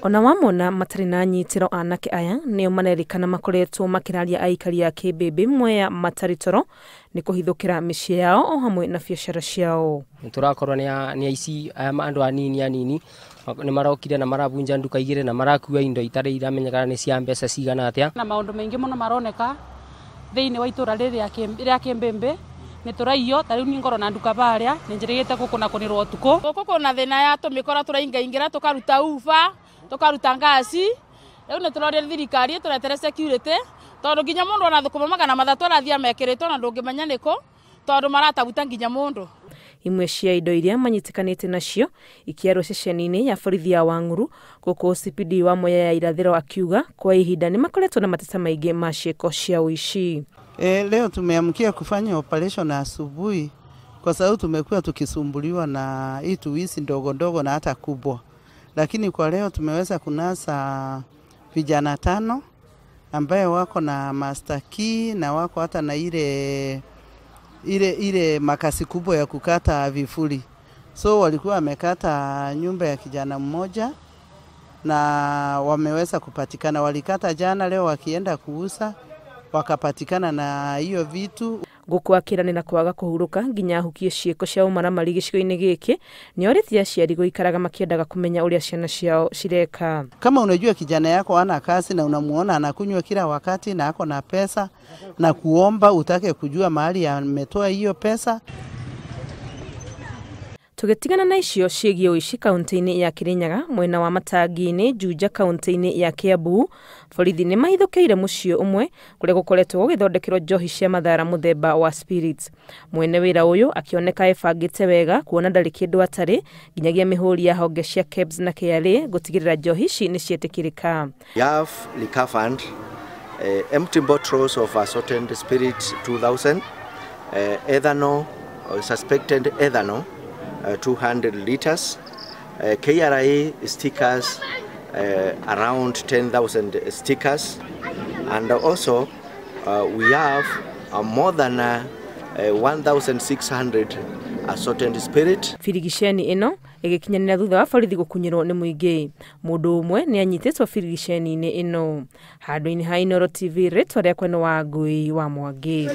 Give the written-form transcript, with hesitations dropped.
Ona wamona matari na nyitiro anake aya nio manerikana makoretwo makiraria aikari ya kimbimbi imwe ya matari toro ni kuhithukira micii yao o hamwe na biashara ciao. Turakorwo ni aici andu anini ni marokire na marabunja nduka igire na marakua indo itari iramenyekana ni cia mbeca cigana atia. Na maundu maingi muno maroneka thiini wa itura ria kimbimbi ni turaio tariu ni ngoro na nduka baria ni njirigite guku na kunirwo tuku guku na thina ya tumikora turaingaingira tukaruta ufa tukaruta ngasi riu ni turoria thirikari turetere security tondu nginya mundu ona thukuma magana mathatu arathia mekiritwo na ndungimenya niko tondu maratabuta nginya mundu. Imwe cia indo iria manyitikanite nacio ikiarwo ceceni-ini ya borithi ya Wanguru guku CPD wa Mwea ya irathiro akiuga kwa ihinda ni makoretwo na mateta maingi ma ciiko cia uici. Leo tumeamkia kufanya operation asubuhi kwa sababu tumekuwa tukisumbuliwa na hii uici ndogo ndogo na hata kubwa. Lakini kwa leo tumeweza kunasa vijana 5 ambaye wako na master key na wako hata na ile makasi kubwa ya kukata vifuli. So walikuwa wamekata nyumba ya kijana mmoja na wameweza kupatikana. Walikata jana, leo wakienda kuuza wakapatikana na hiyo vitu. Guku akiranira kwaga kuhuruka nginya hukie ciiko cia umaramari gicigo-ini giki ni orithia aciari guikaraga makiendaga kumenya uria ciana ciao cireka. Kama unajua kijana yako ana kazi na unamuona anakunywa kila wakati na ako na pesa na kuomba, utake kujua mahali ametoa hiyo pesa. Tugetigana na icio ciĩgiĩ uici kaunti-ini ya Kirinyaga mwena wa Matagi-ini Juja kaunti-ini ya Kiambu, borithi ni mahithukiire muciĩ umwe kuria gukoretwo gugithondekerwo njohi cia mathaara muthemba wa spirits. Mwene wira uyu akioneka ebangite wega kuona ndari kindu atari nginyagia mihuri ya honge cia KEBS na KRA gutigirira njohi ici ni cietikirika. We have recovered empty bottles of assorted spirits 2000, ethanol, suspected ethanol 200 liters, KRA stickers around 10,000 stickers, and also we have more than 1,600 assorted spirit. Firigisheni ino igikinyanira thutha wa borithi gukunyirwo ni muingi. Mundu umwe ni anyititwo firigisheni-ini ino. Handu-ini ha Inooro TV ritwa riakwa ni Wangui wa Mwangi.